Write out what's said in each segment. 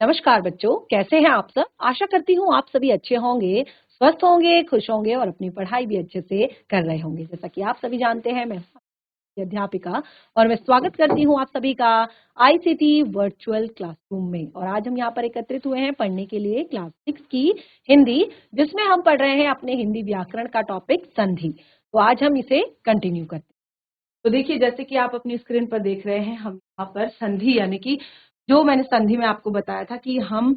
नमस्कार बच्चों, कैसे हैं आप सब? आशा करती हूँ आप सभी अच्छे होंगे, स्वस्थ होंगे, खुश होंगे और अपनी पढ़ाई भी अच्छे से कर रहे होंगे। जैसा कि आप सभी जानते हैं, मैं अध्यापिका और मैं स्वागत करती हूँ आप सभी का आईसीटी वर्चुअल क्लासरूम में। और आज हम यहाँ पर एकत्रित हुए हैं पढ़ने के लिए क्लास 6 की हिंदी, जिसमें हम पढ़ रहे हैं अपने हिंदी व्याकरण का टॉपिक संधि। तो आज हम इसे कंटिन्यू करते हैं। तो देखिए, जैसे कि आप अपनी स्क्रीन पर देख रहे हैं, हम यहाँ पर संधि यानी कि जो मैंने संधि में आपको बताया था कि हम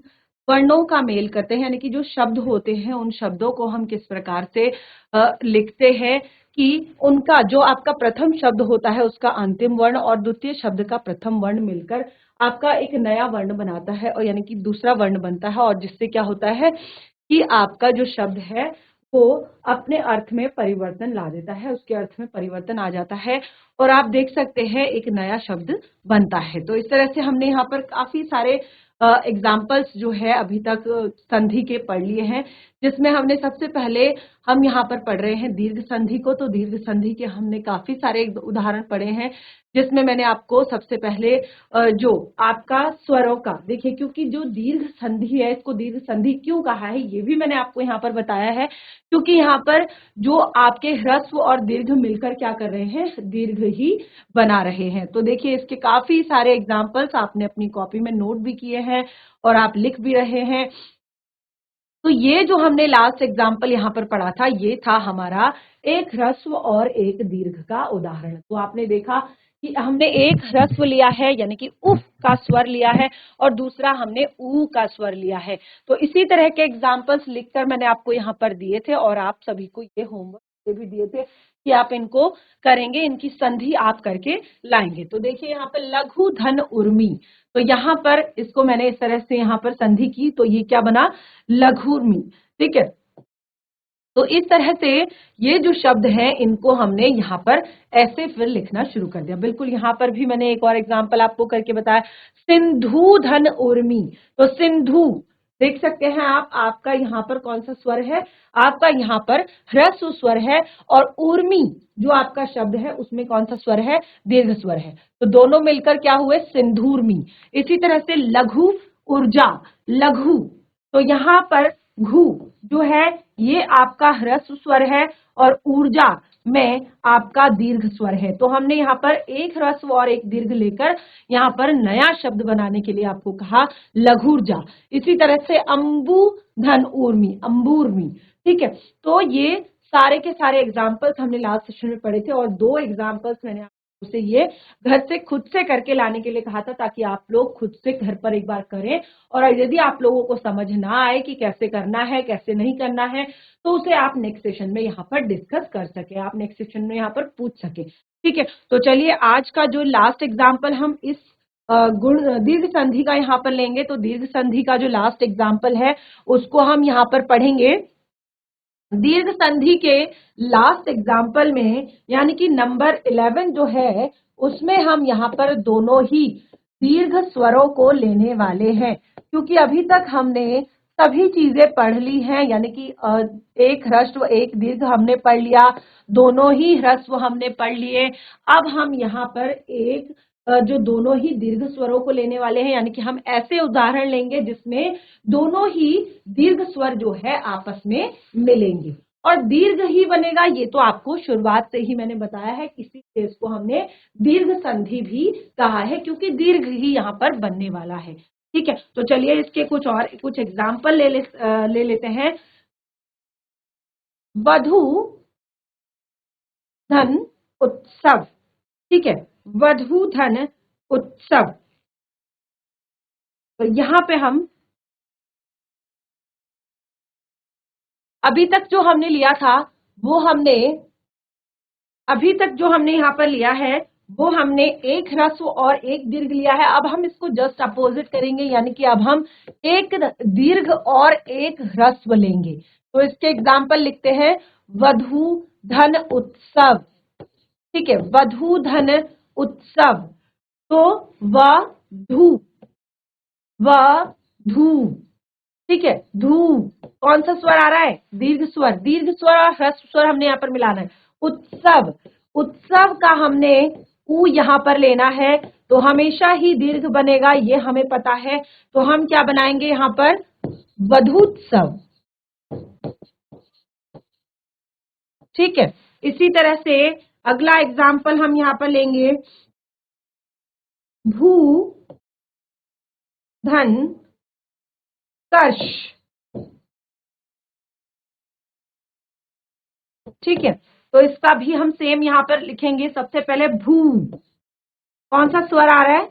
वर्णों का मेल करते हैं, यानी कि जो शब्द होते हैं उन शब्दों को हम किस प्रकार से लिखते हैं कि उनका जो आपका प्रथम शब्द होता है उसका अंतिम वर्ण और द्वितीय शब्द का प्रथम वर्ण मिलकर आपका एक नया वर्ण बनाता है, और यानी कि दूसरा वर्ण बनता है, और जिससे क्या होता है कि आपका जो शब्द है वो अपने अर्थ में परिवर्तन ला देता है, उसके अर्थ में परिवर्तन आ जाता है और आप देख सकते हैं एक नया शब्द बनता है। तो इस तरह से हमने यहाँ पर काफी सारे एग्जाम्पल्स जो है अभी तक संधि के पढ़ लिए हैं, जिसमें हमने सबसे पहले हम यहाँ पर पढ़ रहे हैं दीर्घ संधि को। तो दीर्घ संधि के हमने काफी सारे उदाहरण पढ़े हैं, जिसमें मैंने आपको सबसे पहले जो आपका स्वरों का, देखिए क्योंकि जो दीर्घ संधि है इसको दीर्घ संधि क्यों कहा है ये भी मैंने आपको यहाँ पर बताया है, क्योंकि यहाँ पर जो आपके ह्रस्व और दीर्घ मिलकर क्या कर रहे हैं, दीर्घ ही बना रहे हैं। तो देखिए इसके काफी सारे एग्जाम्पल्स आपने अपनी कॉपी में नोट भी किए हैं और आप लिख भी रहे हैं। तो ये जो हमने लास्ट एग्जाम्पल यहाँ पर पढ़ा था, ये था हमारा एक ह्रस्व और एक दीर्घ का उदाहरण। तो आपने देखा कि हमने एक ह्रस्व लिया है यानी कि उफ का स्वर लिया है और दूसरा हमने ऊ का स्वर लिया है। तो इसी तरह के एग्जाम्पल्स लिखकर मैंने आपको यहाँ पर दिए थे और आप सभी को ये होमवर्क भी दिए थे कि आप इनको करेंगे, इनकी संधि आप करके लाएंगे। तो देखिए यहाँ पर लघु धन उर्मी, तो यहाँ पर इसको मैंने इस तरह से यहाँ पर संधि की, तो ये क्या बना, लघुर्मी। ठीक है, तो इस तरह से ये जो शब्द हैं इनको हमने यहाँ पर ऐसे फिर लिखना शुरू कर दिया। बिल्कुल यहाँ पर भी मैंने एक और एग्जांपल आपको करके बताया, सिंधु धन उर्मी। तो सिंधु देख सकते हैं आप, आपका यहाँ पर कौन सा स्वर है, आपका यहाँ पर ह्रस्व स्वर है, और उर्मी जो आपका शब्द है उसमें कौन सा स्वर है, दीर्घ स्वर है। तो दोनों मिलकर क्या हुए, सिंधुर्मी। इसी तरह से लघु ऊर्जा, लघु, तो यहाँ पर घु जो है ये आपका ह्रस्व स्वर है और ऊर्जा में आपका दीर्घ स्वर है। तो हमने यहाँ पर एक ह्रस्व और एक दीर्घ लेकर यहाँ पर नया शब्द बनाने के लिए आपको कहा लघुर्जा। इसी तरह से अंबु धन ऊर्मी, अंबूर्मी। ठीक है, तो ये सारे के सारे एग्जाम्पल्स हमने लास्ट सेशन में पढ़े थे, और दो एग्जाम्पल्स मैंने उसे ये घर से खुद से करके लाने के लिए कहा था, ताकि आप लोग खुद से घर पर एक बार करें, और यदि आप लोगों को समझ ना आए कि कैसे करना है कैसे नहीं करना है, तो उसे आप नेक्स्ट सेशन में यहाँ पर डिस्कस कर सके, आप नेक्स्ट सेशन में यहाँ पर पूछ सके। ठीक है, तो चलिए आज का जो लास्ट एग्जाम्पल हम इस गुण दीर्घ संधि का यहाँ पर लेंगे। तो दीर्घ संधि का जो लास्ट एग्जाम्पल है उसको हम यहाँ पर पढ़ेंगे। दीर्घ संधि के लास्ट एग्जाम्पल में यानी कि नंबर 11 जो है उसमें हम यहाँ पर दोनों ही दीर्घ स्वरों को लेने वाले हैं, क्योंकि अभी तक हमने सभी चीजें पढ़ ली हैं, यानी कि एक ह्रस्व एक दीर्घ हमने पढ़ लिया, दोनों ही ह्रस्व हमने पढ़ लिए। अब हम यहाँ पर एक जो दोनों ही दीर्घ स्वरों को लेने वाले हैं, यानी कि हम ऐसे उदाहरण लेंगे जिसमें दोनों ही दीर्घ स्वर जो है आपस में मिलेंगे, और दीर्घ ही बनेगा। ये तो आपको शुरुआत से ही मैंने बताया है, किसी केस को हमने दीर्घ संधि भी कहा है, क्योंकि दीर्घ ही यहाँ पर बनने वाला है। ठीक है, तो चलिए इसके कुछ एग्जाम्पल ले लेते हैं। वधु धन उत्सव। ठीक है, वधु धन उत्सव। तो यहाँ पे हम अभी तक जो हमने लिया था वो हमने अभी तक जो हमने यहाँ पर लिया है वो हमने एक ह्रस्व और एक दीर्घ लिया है। अब हम इसको जस्ट अपोजिट करेंगे, यानी कि अब हम एक दीर्घ और एक ह्रस्व लेंगे। तो इसके एग्जाम्पल लिखते हैं, वधु धन उत्सव। ठीक है, वधु धन उत्सव। तो वधु, वधु। ठीक है, धू कौन सा स्वर आ रहा है, दीर्घ स्वर, दीर्घ स्वर और ह्रस्व स्वर हमने यहाँ पर मिलाना है। उत्सव, उत्सव का हमने ऊ यहाँ पर लेना है, तो हमेशा ही दीर्घ बनेगा, ये हमें पता है। तो हम क्या बनाएंगे यहाँ पर, वधूत्सव। ठीक है, इसी तरह से अगला एग्जाम्पल हम यहाँ पर लेंगे, भू धन कर्ष। ठीक है, तो इसका भी हम सेम यहाँ पर लिखेंगे। सबसे पहले भू, कौन सा स्वर आ रहा है,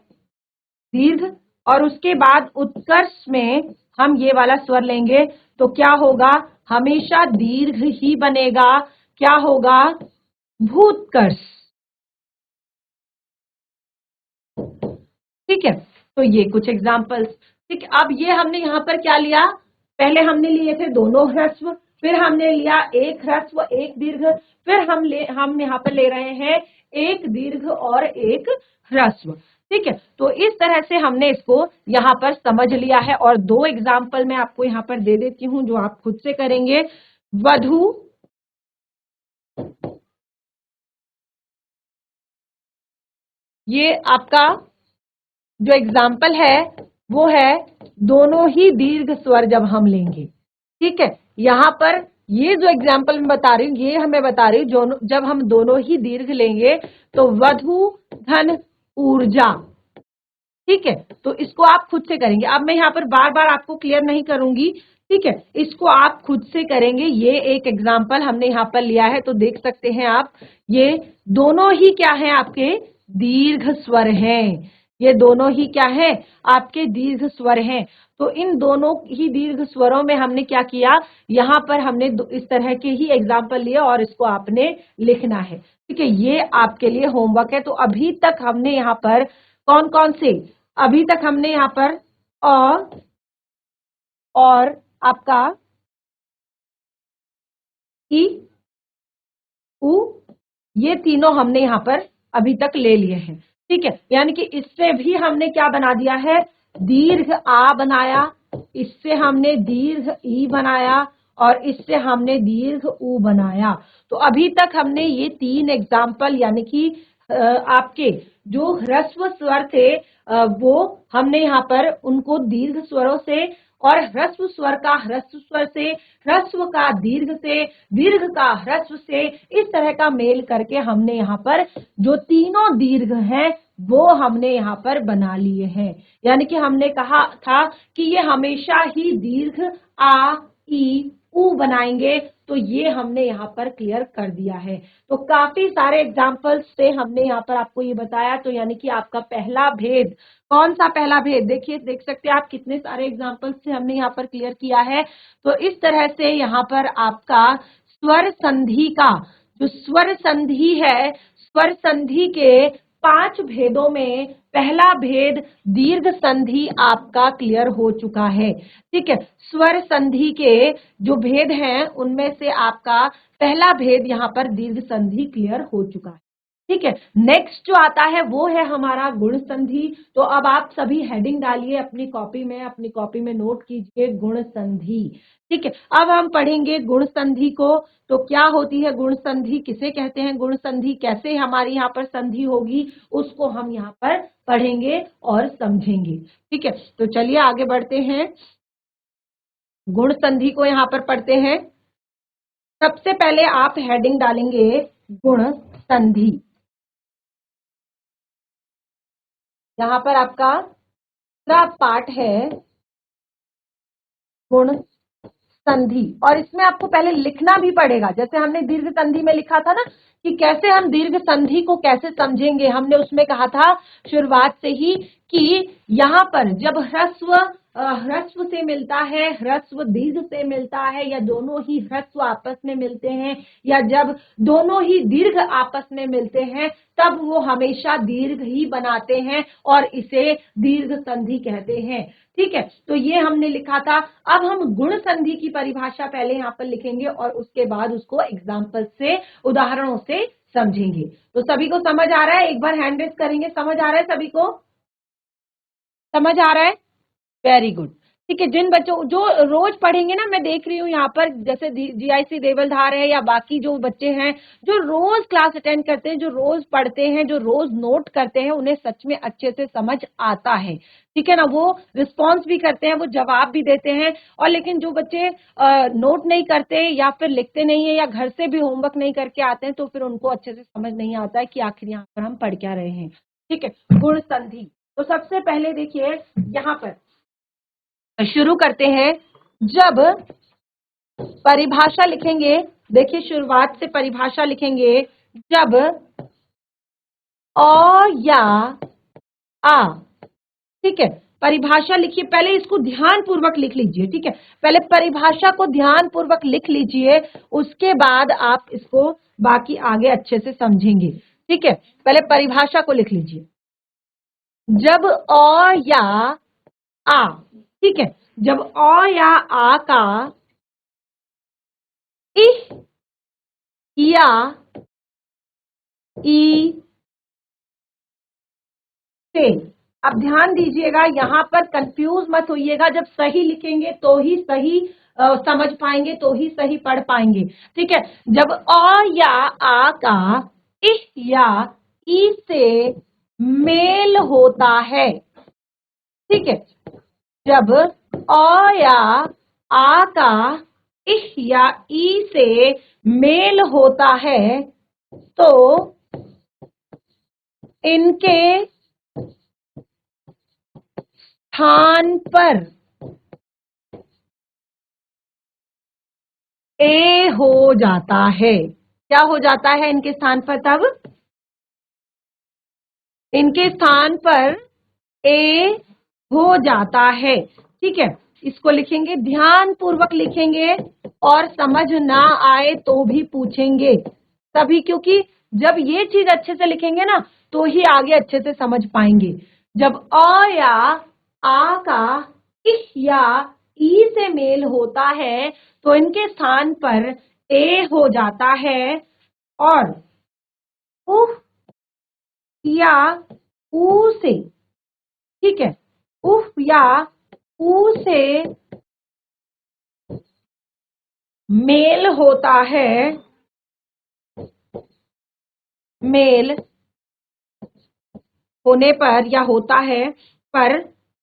दीर्घ, और उसके बाद उत्कर्ष में हम ये वाला स्वर लेंगे, तो क्या होगा, हमेशा दीर्घ ही बनेगा। क्या होगा, भूतकर्ष। ठीक है, तो ये कुछ एग्जाम्पल्स। ठीक है, अब ये हमने यहाँ पर क्या लिया, पहले हमने लिए थे दोनों ह्रस्व, फिर हमने लिया एक ह्रस्व एक दीर्घ, फिर हम यहाँ पर ले रहे हैं एक दीर्घ और एक ह्रस्व। ठीक है, तो इस तरह से हमने इसको यहाँ पर समझ लिया है। और दो एग्जाम्पल मैं आपको यहाँ पर दे देती हूँ जो आप खुद से करेंगे। वधु, ये आपका जो एग्जाम्पल है वो है दोनों ही दीर्घ स्वर जब हम लेंगे। ठीक है, यहाँ पर ये जो एग्जाम्पल मैं बता रही हूँ, ये हमें बता रही हूँ जब हम दोनों ही दीर्घ लेंगे तो वधु धन ऊर्जा। ठीक है, तो इसको आप खुद से करेंगे। अब मैं यहाँ पर बार बार आपको क्लियर नहीं करूंगी। ठीक है, इसको आप खुद से करेंगे। ये एक एग्जाम्पल हमने यहाँ पर लिया है, तो देख सकते हैं आप, ये दोनों ही क्या है, आपके दीर्घ स्वर हैं। ये दोनों ही क्या है, आपके दीर्घ स्वर हैं। तो इन दोनों ही दीर्घ स्वरों में हमने क्या किया, यहाँ पर हमने इस तरह के ही एग्जाम्पल लिए और इसको आपने लिखना है। ठीक है, ये आपके लिए होमवर्क है। तो अभी तक हमने यहाँ पर कौन कौन से, अभी तक हमने यहाँ पर अ और आपका ई, उ, ये तीनों हमने यहाँ पर अभी तक ले लिए हैं। ठीक है, यानी कि इससे भी हमने क्या बना दिया है, दीर्घ आ बनाया, इससे हमने दीर्घ ई बनाया और इससे हमने दीर्घ उ बनाया। तो अभी तक हमने ये तीन एग्जाम्पल, यानी कि आपके जो ह्रस्व स्वर थे वो हमने यहाँ पर उनको दीर्घ स्वरों से, और ह्रस्व स्वर का ह्रस्व स्वर से, ह्रस्व का दीर्घ से, दीर्घ का ह्रस्व से, इस तरह का मेल करके हमने यहाँ पर जो तीनों दीर्घ हैं वो हमने यहाँ पर बना लिए हैं। यानी कि हमने कहा था कि ये हमेशा ही दीर्घ आ, ई, उ बनाएंगे। तो ये हमने यहाँ पर क्लियर कर दिया है। तो काफी सारे एग्जाम्पल्स से हमने यहाँ पर आपको ये बताया। तो यानी कि आपका पहला भेद, कौन सा पहला भेद, देखिए देख सकते हैं आप कितने सारे एग्जाम्पल्स से हमने यहाँ पर क्लियर किया है। तो इस तरह से यहाँ पर आपका स्वर संधि का जो स्वर संधि है, स्वर संधि के 5 भेदों में पहला भेद दीर्घ संधि आपका क्लियर हो चुका है। ठीक है, स्वर संधि के जो भेद हैं उनमें से आपका पहला भेद यहाँ पर दीर्घ संधि क्लियर हो चुका है। ठीक है, नेक्स्ट जो आता है वो है हमारा गुण संधि। तो अब आप सभी हेडिंग डालिए अपनी कॉपी में नोट कीजिए गुण संधि। ठीक है, अब हम पढ़ेंगे गुण संधि को। तो क्या होती है गुण संधि, किसे कहते हैं गुण संधि, कैसे हमारी यहाँ पर संधि होगी, उसको हम यहाँ पर पढ़ेंगे और समझेंगे। ठीक है, तो चलिए आगे बढ़ते हैं, गुण संधि को यहाँ पर पढ़ते हैं। सबसे पहले आप हेडिंग डालेंगे गुण संधि। यहाँ पर आपका दूसरा पार्ट है गुण संधि, और इसमें आपको पहले लिखना भी पड़ेगा। जैसे हमने दीर्घ संधि में लिखा था ना कि कैसे हम दीर्घ संधि को कैसे समझेंगे, हमने उसमें कहा था शुरुआत से ही कि यहाँ पर जब ह्रस्व से मिलता है, ह्रस्व दीर्घ से मिलता है, या दोनों ही ह्रस्व आपस में मिलते हैं, या जब दोनों ही दीर्घ आपस में मिलते हैं, तब वो हमेशा दीर्घ ही बनाते हैं और इसे दीर्घ संधि कहते हैं। ठीक है, तो ये हमने लिखा था। अब हम गुण संधि की परिभाषा पहले यहाँ पर लिखेंगे और उसके बाद उसको एग्जाम्पल से, उदाहरणों से समझेंगे। तो सभी को समझ आ रहा है, एक बार हैंड रेज करेंगे, समझ आ रहा है सभी को, समझ आ रहा है, वेरी गुड। ठीक है, जिन बच्चों जो रोज पढ़ेंगे ना, मैं देख रही हूँ यहाँ पर जैसे GIC देवलधार है या बाकी जो बच्चे हैं जो रोज क्लास अटेंड करते हैं, जो रोज पढ़ते हैं, जो रोज नोट करते हैं, उन्हें सच में अच्छे से समझ आता है। ठीक है ना, वो रिस्पॉन्स भी करते हैं, वो जवाब भी देते हैं। और लेकिन जो बच्चे नोट नहीं करते या फिर लिखते नहीं है या घर से भी होमवर्क नहीं करके आते हैं, तो फिर उनको अच्छे से समझ नहीं आता है कि आखिर यहाँ पर हम पढ़ क्या रहे हैं। ठीक है, गुण संधि। तो सबसे पहले देखिए यहाँ पर शुरू करते हैं। जब परिभाषा लिखेंगे, देखिए शुरुआत से परिभाषा लिखेंगे। जब अ या आ, ठीक है, परिभाषा लिखिए, पहले इसको ध्यान पूर्वक लिख लीजिए। ठीक है, पहले परिभाषा को ध्यान पूर्वक लिख लीजिए, उसके बाद आप इसको बाकी आगे अच्छे से समझेंगे। ठीक है, पहले परिभाषा को लिख लीजिए। जब अ या आ, ठीक है, जब अ या आ का इह या ई से, अब ध्यान दीजिएगा यहां पर कंफ्यूज मत होइएगा। जब सही लिखेंगे तो ही सही समझ पाएंगे, तो ही सही पढ़ पाएंगे। ठीक है, जब अ या आ का इह या ई से मेल होता है। ठीक है, जब अ या आ का इह या ई से मेल होता है तो इनके स्थान पर ए हो जाता है। क्या हो जाता है इनके स्थान पर? तब इनके स्थान पर ए हो जाता है। ठीक है, इसको लिखेंगे, ध्यान पूर्वक लिखेंगे और समझ ना आए तो भी पूछेंगे तभी, क्योंकि जब ये चीज अच्छे से लिखेंगे ना तो ही आगे अच्छे से समझ पाएंगे। जब अ या आ का इह या ई से मेल होता है तो इनके स्थान पर ए हो जाता है और उह या ऊ से, ठीक है, उफ या ऊ से मेल होता है, मेल होने पर या होता है पर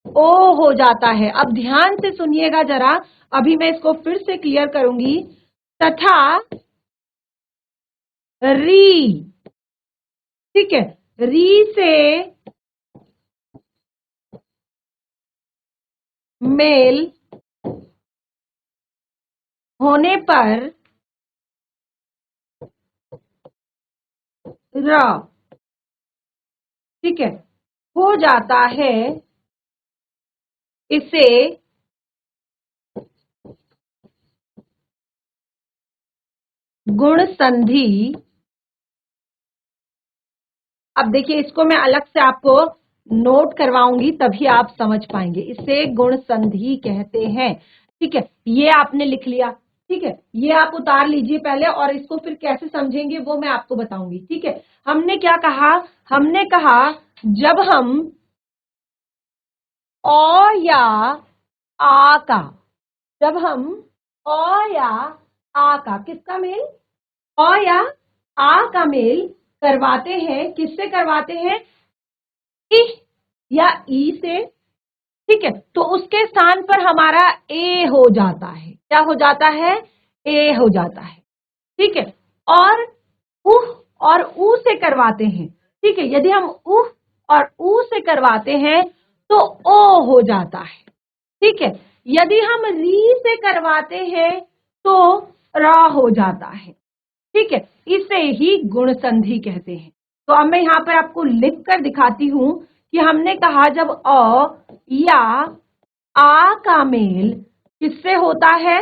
ओ हो जाता है। अब ध्यान से सुनिएगा जरा, अभी मैं इसको फिर से क्लियर करूंगी। तथा री, ठीक है, री से मेल होने पर र, ठीक है, हो जाता है। इसे गुण संधि, अब देखिए इसको मैं अलग से आपको नोट करवाऊंगी तभी आप समझ पाएंगे। इसे गुण संधि कहते हैं। ठीक है, ये आपने लिख लिया। ठीक है, ये आप उतार लीजिए पहले और इसको फिर कैसे समझेंगे वो मैं आपको बताऊंगी। ठीक है, हमने क्या कहा? हमने कहा जब हम अ या आ का, जब हम अ या आ का किसका मेल, अ या आ का मेल करवाते हैं, किससे करवाते हैं? इह या ई से। ठीक है, तो उसके स्थान पर हमारा ए हो जाता है। क्या हो जाता है? ए हो जाता है। ठीक है, और उह और ऊ से करवाते हैं। ठीक है, यदि हम उह और ऊ से करवाते हैं तो ओ हो जाता है। ठीक है, यदि हम री से करवाते हैं तो रा हो जाता है। ठीक है, इसे ही गुण संधि कहते हैं। तो अब मैं यहां पर आपको लिख कर दिखाती हूं कि हमने कहा जब अ या आ का मेल किससे होता है?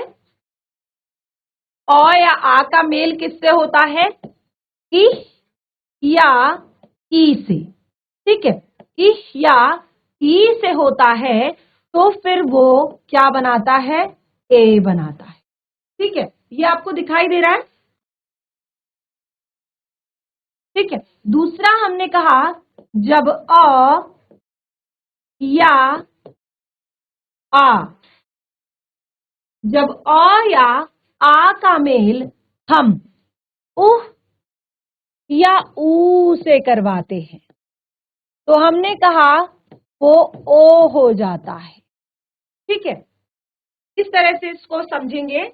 अ या आ का मेल किससे होता है? इह या ई से। ठीक है, इह या ई से होता है तो फिर वो क्या बनाता है? ए बनाता है। ठीक है, ये आपको दिखाई दे रहा है? ठीक है, दूसरा हमने कहा जब अ या आ जब अ या आ का मेल हम उह या ऊ से करवाते हैं तो हमने कहा वो ओ हो जाता है। ठीक है, इस तरह से इसको समझेंगे।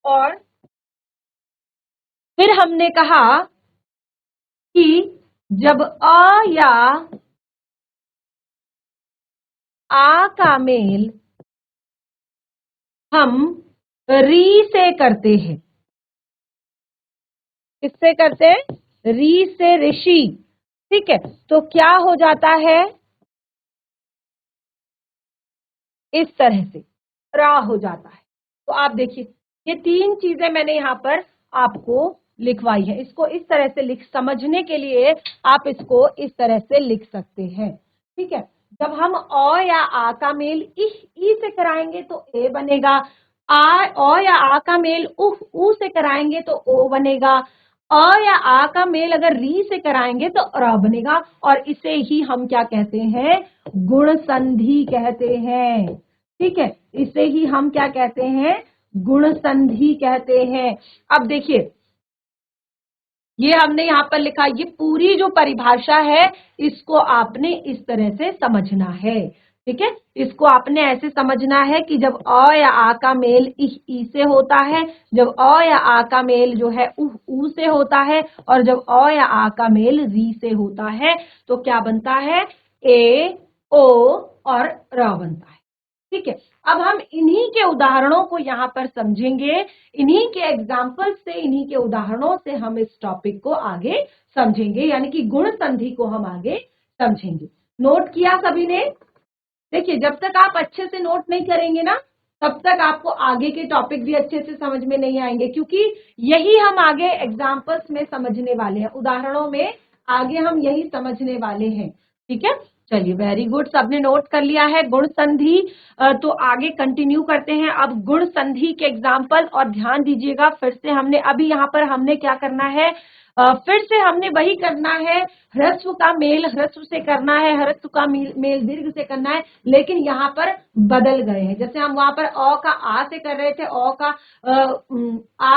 और फिर हमने कहा कि जब अ या आ का मेल हम री से करते हैं, किससे करते हैं? री से, ऋषि। ठीक है, तो क्या हो जाता है? इस तरह से रा हो जाता है। तो आप देखिए, ये तीन चीजें मैंने यहां पर आपको लिखवाई है। इसको इस तरह से समझने के लिए आप इसको इस तरह से लिख सकते हैं। ठीक है, जब हम अ या आ का मेल ई से कराएंगे तो ए बनेगा। अ या आ का मेल ऊ से कराएंगे तो ओ बनेगा। अ या आ का मेल अगर री से कराएंगे तो र बनेगा। और इसे ही हम क्या कहते हैं? गुण संधि कहते हैं। ठीक है, इसे ही हम क्या कहते हैं? गुण संधि कहते हैं। अब देखिए, ये हमने यहां पर लिखा, ये पूरी जो परिभाषा है इसको आपने इस तरह से समझना है। ठीक है, इसको आपने ऐसे समझना है कि जब अ या आ का मेल ई से होता है, जब अ या आ का मेल जो है ऊ से होता है, और जब अ या आ का मेल री से होता है तो क्या बनता है? ए, ओ और र बनता है। ठीक है, अब हम इन्हीं के उदाहरणों को यहाँ पर समझेंगे। इन्हीं के एग्जाम्पल से, इन्हीं के उदाहरणों से हम इस टॉपिक को आगे समझेंगे, यानी कि गुण संधि को हम आगे समझेंगे। नोट किया सभी ने? देखिए, जब तक आप अच्छे से नोट नहीं करेंगे ना, तब तक आपको आगे के टॉपिक भी अच्छे से समझ में नहीं आएंगे, क्योंकि यही हम आगे एग्जाम्पल्स में समझने वाले हैं, उदाहरणों में आगे हम यही समझने वाले हैं। ठीक है, चलिए, वेरी गुड, सबने नोट कर लिया है गुण संधि। तो आगे कंटिन्यू करते हैं अब गुण संधि के एग्जाम्पल। और ध्यान दीजिएगा, फिर से हमने अभी यहाँ पर हमने क्या करना है? फिर से हमने वही करना है, ह्रस्व का मेल ह्रस्व से करना है, ह्रस्व का मेल दीर्घ से करना है, लेकिन यहाँ पर बदल गए हैं। जैसे हम वहां पर अ का आ से कर रहे थे, आ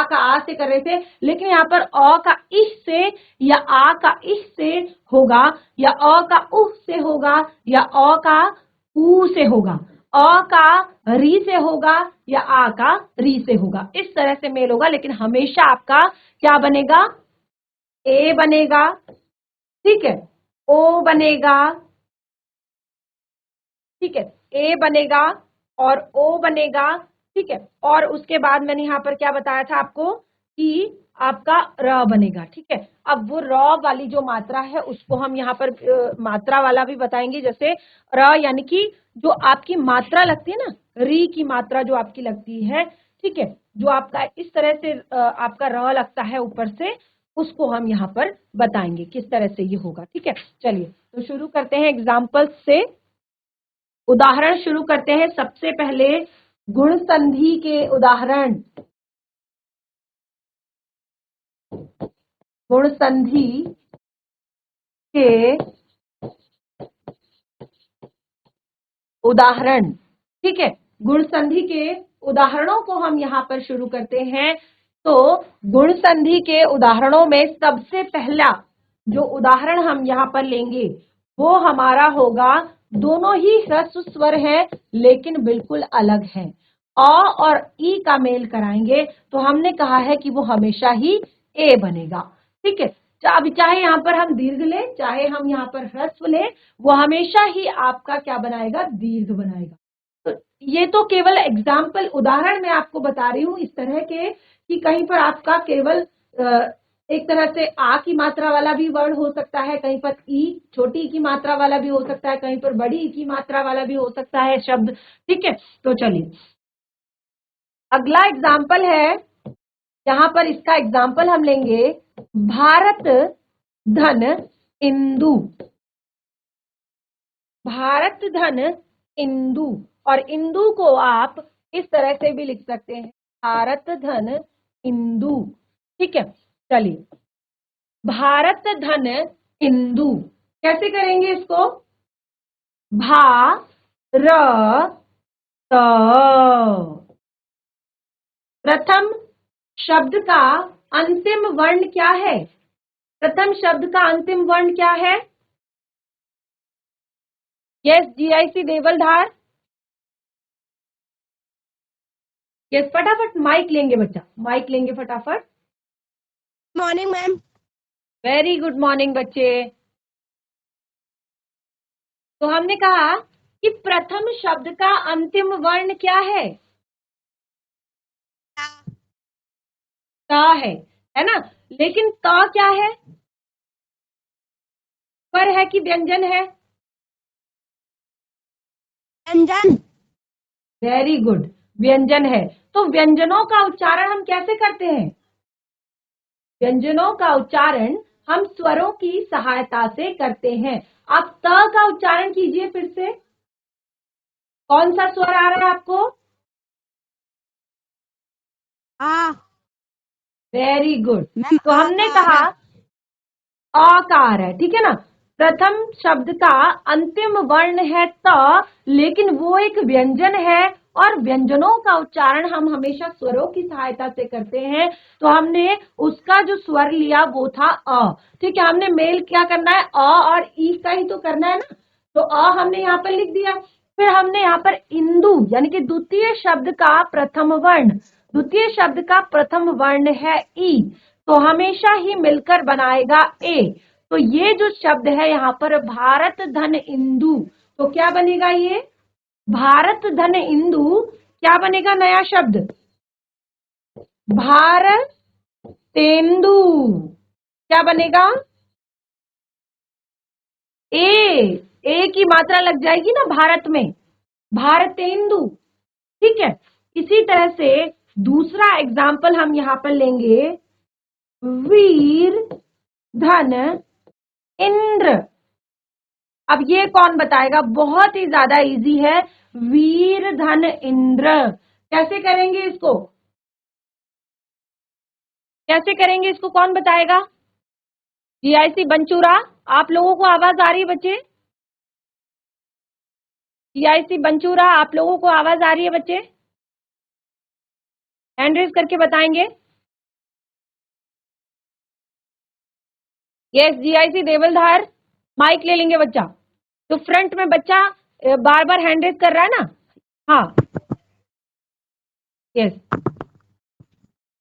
का आ से कर रहे थे, लेकिन यहाँ पर अ का इह से या आ का इह से होगा, या अ का उह से होगा, या अ का ऊ से होगा, अ का री से होगा, या आ का री से होगा। इस तरह से मेल होगा, लेकिन हमेशा आपका क्या बनेगा? ए बनेगा। ठीक है, ओ बनेगा। ठीक है, ए बनेगा और ओ बनेगा। ठीक है, और उसके बाद मैंने यहाँ पर क्या बताया था आपको कि आपका र बनेगा। ठीक है, अब वो र वाली जो मात्रा है उसको हम यहाँ पर मात्रा वाला भी बताएंगे। जैसे र यानी कि जो आपकी मात्रा लगती है ना, री की मात्रा जो आपकी लगती है, ठीक है, जो आपका इस तरह से आपका र लगता है ऊपर से, उसको हम यहाँ पर बताएंगे किस तरह से ये होगा। ठीक है, चलिए, तो शुरू करते हैं एग्जाम्पल से। उदाहरण शुरू करते हैं। सबसे पहले गुण संधि के उदाहरण। गुण संधि के उदाहरण। ठीक है, गुण संधि के उदाहरणों को हम यहाँ पर शुरू करते हैं। तो गुण संधि के उदाहरणों में सबसे पहला जो उदाहरण हम यहाँ पर लेंगे वो हमारा होगा, दोनों ही ह्रस्व स्वर है लेकिन बिल्कुल अलग है। अ और ई का मेल कराएंगे तो हमने कहा है कि वो हमेशा ही ए बनेगा। ठीक है, अब चाहे यहाँ पर हम दीर्घ लें, चाहे हम यहाँ पर ह्रस्व लें, वो हमेशा ही आपका क्या बनाएगा? दीर्घ बनाएगा। तो ये तो केवल एग्जाम्पल, उदाहरण मैं आपको बता रही हूँ इस तरह के कि कहीं पर आपका केवल एक तरह से आ की मात्रा वाला भी वर्ण हो सकता है, कहीं पर ई छोटी ई की मात्रा वाला भी हो सकता है, कहीं पर बड़ी ई की मात्रा वाला भी हो सकता है शब्द। ठीक है, तो चलिए, अगला एग्जाम्पल है, यहाँ पर इसका एग्जाम्पल हम लेंगे, भारत धन इंदु। भारत धन इंदु, और इंदु को आप इस तरह से भी लिख सकते हैं, भारत धन इंदु। ठीक है, चलिए, भारत धन इंदु कैसे करेंगे इसको? भा र त, प्रथम शब्द का अंतिम वर्ण क्या है? प्रथम शब्द का अंतिम वर्ण क्या है? Yes GIC Devaldhar. यस फटाफट माइक लेंगे बच्चा, माइक लेंगे फटाफट। Morning ma'am. Very good morning बच्चे। तो हमने कहा कि प्रथम शब्द का अंतिम वर्ण क्या है? ता है ना? लेकिन ता क्या है? स्वर है कि व्यंजन है? व्यंजन। वेरी गुड, व्यंजन है। तो व्यंजनों का उच्चारण हम कैसे करते हैं? व्यंजनों का उच्चारण हम स्वरों की सहायता से करते हैं। आप त का उच्चारण कीजिए फिर से। कौन सा स्वर आ रहा है आपको? आ। Very good. मैम तो हमने कहा आकार है, ठीक है ना? प्रथम शब्द का अंतिम वर्ण है त, लेकिन वो एक व्यंजन है और व्यंजनों का उच्चारण हम हमेशा स्वरों की सहायता से करते हैं। तो हमने उसका जो स्वर लिया वो था अ, ठीक है? हमने मेल क्या करना है, अ और ई का ही तो करना है ना। तो अ हमने यहाँ पर लिख दिया। फिर हमने यहाँ पर इंदु यानी कि द्वितीय शब्द का प्रथम वर्ण, द्वितीय शब्द का प्रथम वर्ण है ई, तो हमेशा ही मिलकर बनाएगा ए। तो ये जो शब्द है यहाँ पर भारत धन इंदु, तो क्या बनेगा ये? भारत धन इंदु क्या बनेगा नया शब्द? भारत तेंदु। क्या बनेगा? ए की मात्रा लग जाएगी ना भारत में, भारतेंदु, ठीक है? इसी तरह से दूसरा एग्जाम्पल हम यहाँ पर लेंगे, वीर धन इंद्र। अब ये कौन बताएगा? बहुत ही ज्यादा इजी है, वीर धन इंद्र। कैसे करेंगे इसको? कैसे करेंगे इसको, कौन बताएगा? जीआईसी बंचूरा, आप लोगों को आवाज आ रही है बच्चे? जीआईसी बंचूरा, आप लोगों को आवाज आ रही है बच्चे? हैंड रेज करके बताएंगे। यस जीआईसी देवलधार, माइक ले लेंगे बच्चा। तो फ्रंट में बच्चा बार बार हैंड रेज कर रहा है ना? हाँ यस,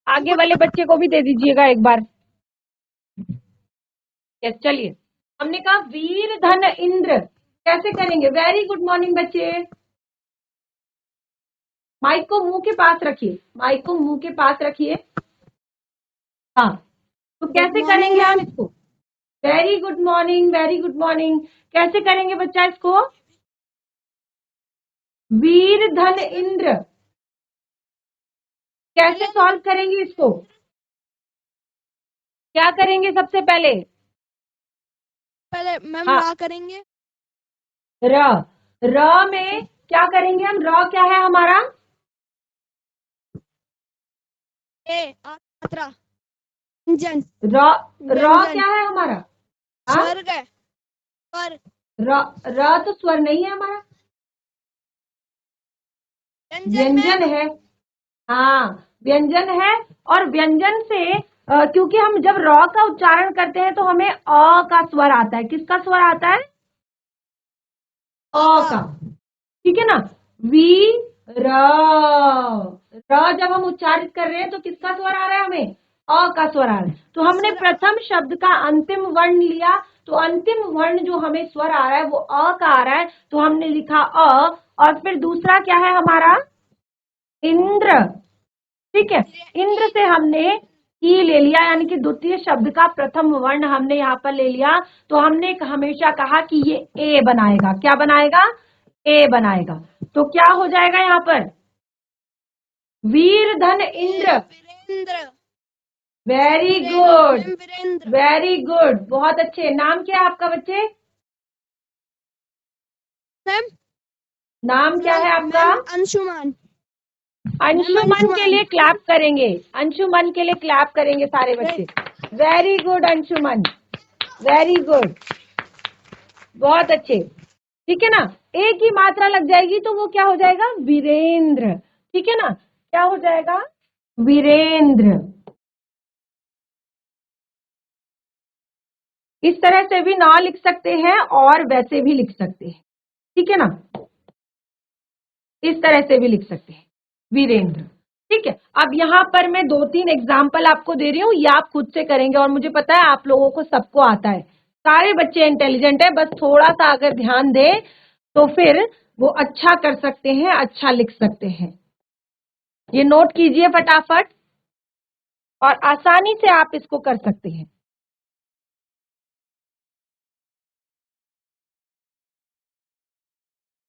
आगे वाले बच्चे को भी दे दीजिएगा एक बार। यस चलिए, हमने कहा वीर धन इंद्र, कैसे करेंगे? वेरी गुड मॉर्निंग बच्चे। माइक को मुंह के पास रखिए, माइक को मुंह के पास रखिए। हाँ, तो कैसे करेंगे हम इसको? Very good morning, very good morning. कैसे करेंगे बच्चा इसको? वीर धन इंद्र, कैसे सॉल्व करेंगे इसको? क्या करेंगे सबसे पहले? पहले मैम हाँ, रा करेंगे। र, र में क्या करेंगे हम? र क्या है हमारा? ए मात्रा व्यंजन। र, र क्या है हमारा? हाँ? स्वर्ग है, स्वर। र तो स्वर नहीं है हमारा, व्यंजन है। हाँ व्यंजन है। और व्यंजन से क्योंकि हम जब र का उच्चारण करते हैं तो हमें अ का स्वर आता है। किसका स्वर आता है? अ का, ठीक है ना? वी र जब हम उच्चारित कर रहे हैं तो किसका स्वर आ रहा है हमें? अ का स्वर आ रहा है। तो हमने प्रथम शब्द का अंतिम वर्ण लिया, तो अंतिम वर्ण जो हमें स्वर आ रहा है वो अ का आ रहा है, तो हमने लिखा अ। और फिर दूसरा क्या है हमारा? इंद्र, ठीक है? इंद्र से हमने ई ले लिया, यानी कि द्वितीय शब्द का प्रथम वर्ण हमने यहाँ पर ले लिया। तो हमने हमेशा कहा कि ये ए बनाएगा। क्या बनाएगा? ए बनाएगा। तो क्या हो जाएगा यहाँ पर? वीर धन इंद्र। Virendra. Very good, Virendra. Very good, बहुत अच्छे। नाम क्या है आपका बच्चे? मैम नाम क्या है आपका? अंशुमान। अंशुमन के लिए क्लैप करेंगे, अंशुमन के लिए क्लैप करेंगे सारे बच्चे। Very good Anshuman, very good, बहुत अच्छे, ठीक है ना? एक ही मात्रा लग जाएगी तो वो क्या हो जाएगा? वीरेंद्र, ठीक है ना? क्या हो जाएगा? वीरेंद्र। इस तरह से भी ना लिख सकते हैं और वैसे भी लिख सकते हैं, ठीक है ना, इस तरह से भी लिख सकते हैं वीरेंद्र। ठीक है, अब यहाँ पर मैं 2-3 एग्जाम्पल आपको दे रही हूँ, ये आप खुद से करेंगे और मुझे पता है आप लोगों को सबको आता है, सारे बच्चे इंटेलिजेंट है, बस थोड़ा सा अगर ध्यान दें तो फिर वो अच्छा कर सकते हैं, अच्छा लिख सकते हैं। ये नोट कीजिए फटाफट और आसानी से आप इसको कर सकते हैं।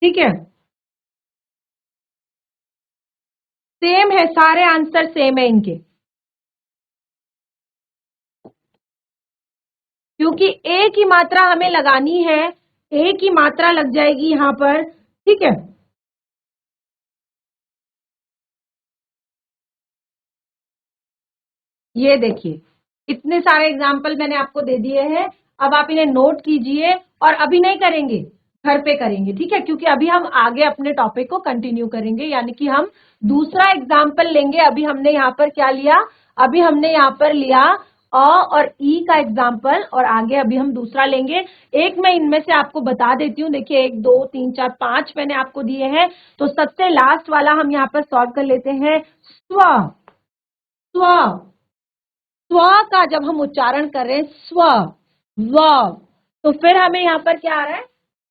ठीक है, सेम है, सारे आंसर सेम है इनके, क्योंकि एक ही मात्रा हमें लगानी है, एक ही मात्रा लग जाएगी यहां पर। ठीक है, ये देखिए इतने सारे एग्जाम्पल मैंने आपको दे दिए हैं, अब आप इन्हें नोट कीजिए और अभी नहीं करेंगे, घर पे करेंगे, ठीक है, क्योंकि अभी हम आगे अपने टॉपिक को कंटिन्यू करेंगे, यानी कि हम दूसरा एग्जाम्पल लेंगे। अभी हमने यहाँ पर क्या लिया, अभी हमने यहाँ पर लिया अ और ई का एग्जाम्पल और आगे अभी हम दूसरा लेंगे। एक मैं इनमें से आपको बता देती हूँ, देखिए 1 2 3 4 5 मैंने आपको दिए हैं, तो सबसे लास्ट वाला हम यहाँ पर सॉल्व कर लेते हैं। स्व, स्व, स्व का जब हम उच्चारण कर रहे हैं स्व, व, तो फिर हमें यहाँ पर क्या आ रहा है,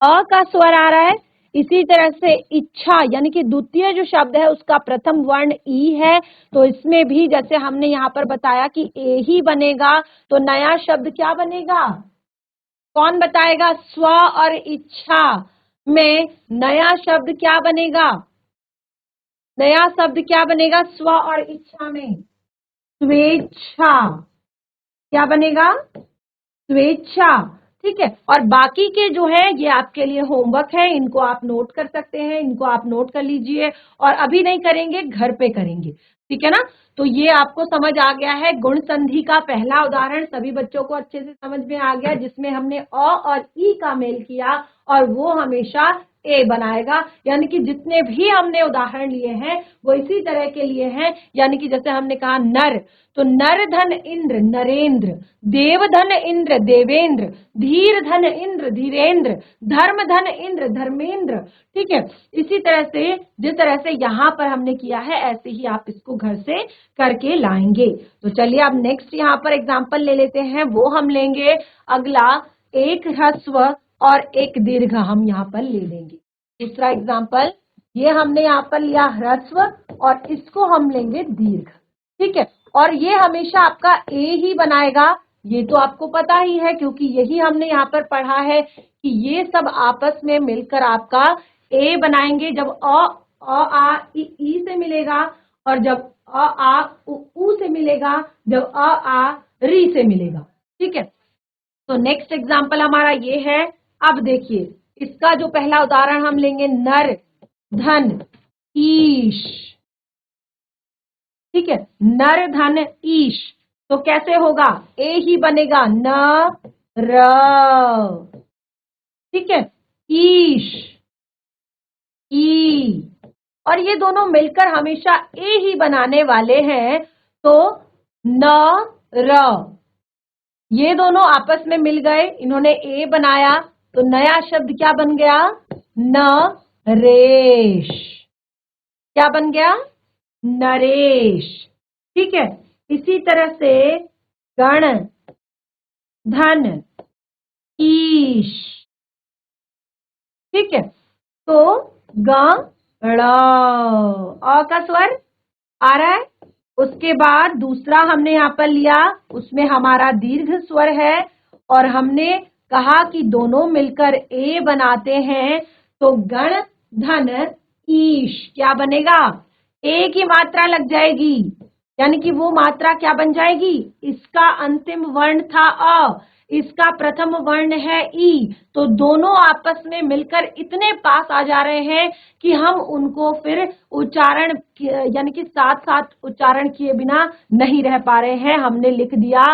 अ का स्वर आ रहा है। इसी तरह से इच्छा यानी कि द्वितीय जो शब्द है उसका प्रथम वर्ण ई है, तो इसमें भी जैसे हमने यहाँ पर बताया कि ए ही बनेगा, तो नया शब्द क्या बनेगा, कौन बताएगा, स्व और इच्छा में नया शब्द क्या बनेगा, नया शब्द क्या बनेगा स्व और इच्छा में, स्वेच्छा, क्या बनेगा, स्वेच्छा। ठीक है, और बाकी के जो है ये आपके लिए होमवर्क है, इनको आप नोट कर सकते हैं, इनको आप नोट कर लीजिए और अभी नहीं करेंगे, घर पे करेंगे, ठीक है ना। तो ये आपको समझ आ गया है, गुण संधि का पहला उदाहरण सभी बच्चों को अच्छे से समझ में आ गया, जिसमें हमने अ और ई का मेल किया और वो हमेशा ए बनाएगा, यानी कि जितने भी हमने उदाहरण लिए हैं वो इसी तरह के लिए हैं, यानी कि जैसे हमने कहा नर, तो नर धन इंद्र नरेंद्र, देव धन इंद्र देवेंद्र, धीर धन इंद्र धीरेंद्र, धर्म धन इंद्र धर्मेंद्र। ठीक है, इसी तरह से जिस तरह से यहाँ पर हमने किया है ऐसे ही आप इसको घर से करके लाएंगे। तो चलिए अब नेक्स्ट यहाँ पर एग्जाम्पल ले लेते हैं, वो हम लेंगे अगला, एक ह्रस्व और एक दीर्घ हम यहाँ पर ले लेंगे। दूसरा एग्जाम्पल, ये हमने यहाँ पर लिया ह्रस्व और इसको हम लेंगे दीर्घ। ठीक है, और ये हमेशा आपका ए ही बनाएगा, ये तो आपको पता ही है क्योंकि यही हमने यहाँ पर पढ़ा है कि ये सब आपस में मिलकर आपका ए बनाएंगे। जब अ आ ई से मिलेगा और जब अ आ उ से मिलेगा, जब अ आ री से मिलेगा। ठीक है, तो नेक्स्ट एग्जाम्पल हमारा ये है। अब देखिए इसका जो पहला उदाहरण हम लेंगे, नर धन ईश। ठीक है, नर धन ईश, तो कैसे होगा, ए ही बनेगा, न र, ठीक है, ईश, ई, और ये दोनों मिलकर हमेशा ए ही बनाने वाले हैं, तो न र, ये दोनों आपस में मिल गए, इन्होंने ए बनाया, तो नया शब्द क्या बन गया, नरेश, क्या बन गया, नरेश। ठीक है, इसी तरह से गण धन ईश। ठीक है, तो गण, अ का स्वर आ रहा है, उसके बाद दूसरा हमने यहाँ पर लिया, उसमें हमारा दीर्घ स्वर है और हमने कहा कि दोनों मिलकर ए बनाते हैं, तो गण धन ईश क्या बनेगा, ए की मात्रा लग जाएगी, यानी कि वो मात्रा क्या बन जाएगी, इसका अंतिम वर्ण था अ, इसका प्रथम वर्ण है ई, तो दोनों आपस में मिलकर इतने पास आ जा रहे हैं कि हम उनको फिर उच्चारण यानी कि साथ साथ उच्चारण किए बिना नहीं रह पा रहे हैं, हमने लिख दिया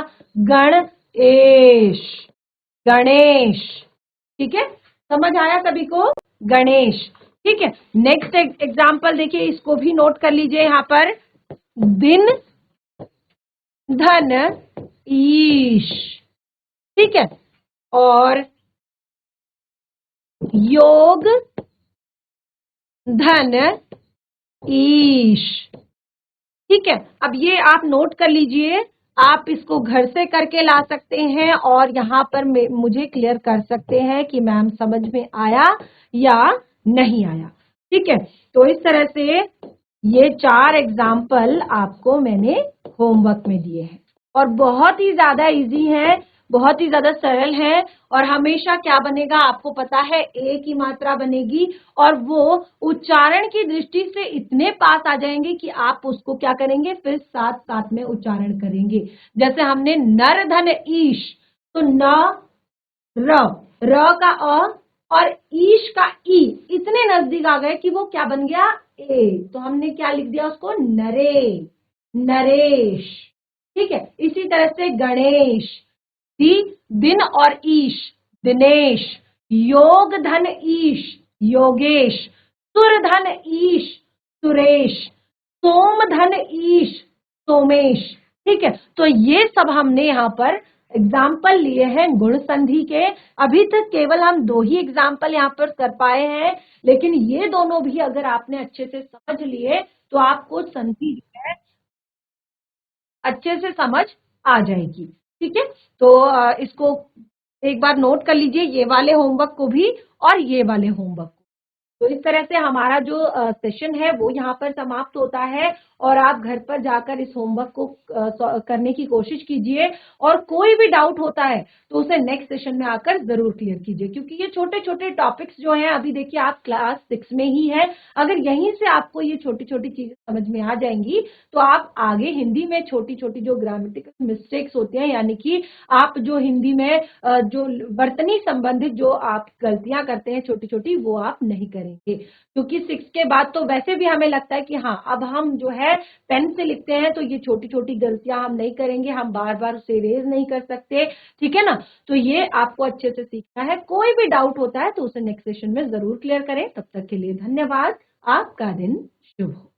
गणेश, गणेश। ठीक है, समझ आया सभी को, गणेश। ठीक है, नेक्स्ट एग्जाम्पल देखिए, इसको भी नोट कर लीजिए यहाँ पर, दिन, धन, ईश, ठीक है, और योग, धन, ईश, ठीक है। अब ये आप नोट कर लीजिए, आप इसको घर से करके ला सकते हैं और यहाँ पर मुझे क्लियर कर सकते हैं कि मैम समझ में आया या नहीं आया, ठीक है। तो इस तरह से ये 4 एग्जाम्पल आपको मैंने होमवर्क में दिए हैं और बहुत ही ज्यादा इजी है, बहुत ही ज्यादा सरल है और हमेशा क्या बनेगा आपको पता है, ए की मात्रा बनेगी और वो उच्चारण की दृष्टि से इतने पास आ जाएंगे कि आप उसको क्या करेंगे, फिर साथ साथ में उच्चारण करेंगे। जैसे हमने नर धन ईश, तो न, र का अ और ईश का ई इतने नजदीक आ गए कि वो क्या बन गया, ए। तो हमने क्या लिख दिया उसको, नरे, नरेश, ठीक है। इसी तरह से गणेश, दिन और ईश, दिनेश, योग धन ईश, योगेश, सुर धन ईश, सुरेश, सोम धन ईश, सोमेश, ठीक है। तो ये सब हमने यहाँ पर एग्जाम्पल लिए हैं गुण संधि के। अभी तक केवल हम 2 ही एग्जाम्पल यहाँ पर कर पाए हैं, लेकिन ये दोनों भी अगर आपने अच्छे से समझ लिए तो आपको संधि जो है अच्छे से समझ आ जाएगी, ठीक है। तो इसको एक बार नोट कर लीजिए, ये वाले होमवर्क को भी और ये वाले होमवर्क को। तो इस तरह से हमारा जो सेशन है वो यहाँ पर समाप्त होता है और आप घर पर जाकर इस होमवर्क को करने की कोशिश कीजिए और कोई भी डाउट होता है तो उसे नेक्स्ट सेशन में आकर जरूर क्लियर कीजिए, क्योंकि ये छोटे छोटे टॉपिक्स जो हैं, अभी देखिए आप क्लास 6 में ही है, अगर यहीं से आपको ये छोटी छोटी चीजें समझ में आ जाएंगी तो आप आगे हिंदी में छोटी छोटी जो ग्रामेटिकल मिस्टेक्स होते हैं, यानी कि आप जो हिंदी में जो वर्तनी संबंधित जो आप गलतियां करते हैं छोटी छोटी, वो आप नहीं करेंगे। क्योंकि 6 के बाद तो वैसे भी हमें लगता है कि हाँ अब हम जो है पेन से लिखते हैं तो ये छोटी छोटी गलतियां हम नहीं करेंगे, हम बार बार उसे इरेज नहीं कर सकते, ठीक है ना। तो ये आपको अच्छे से सीखना है। कोई भी डाउट होता है तो उसे नेक्स्ट सेशन में जरूर क्लियर करें। तब तक के लिए धन्यवाद। आपका दिन शुभ हो।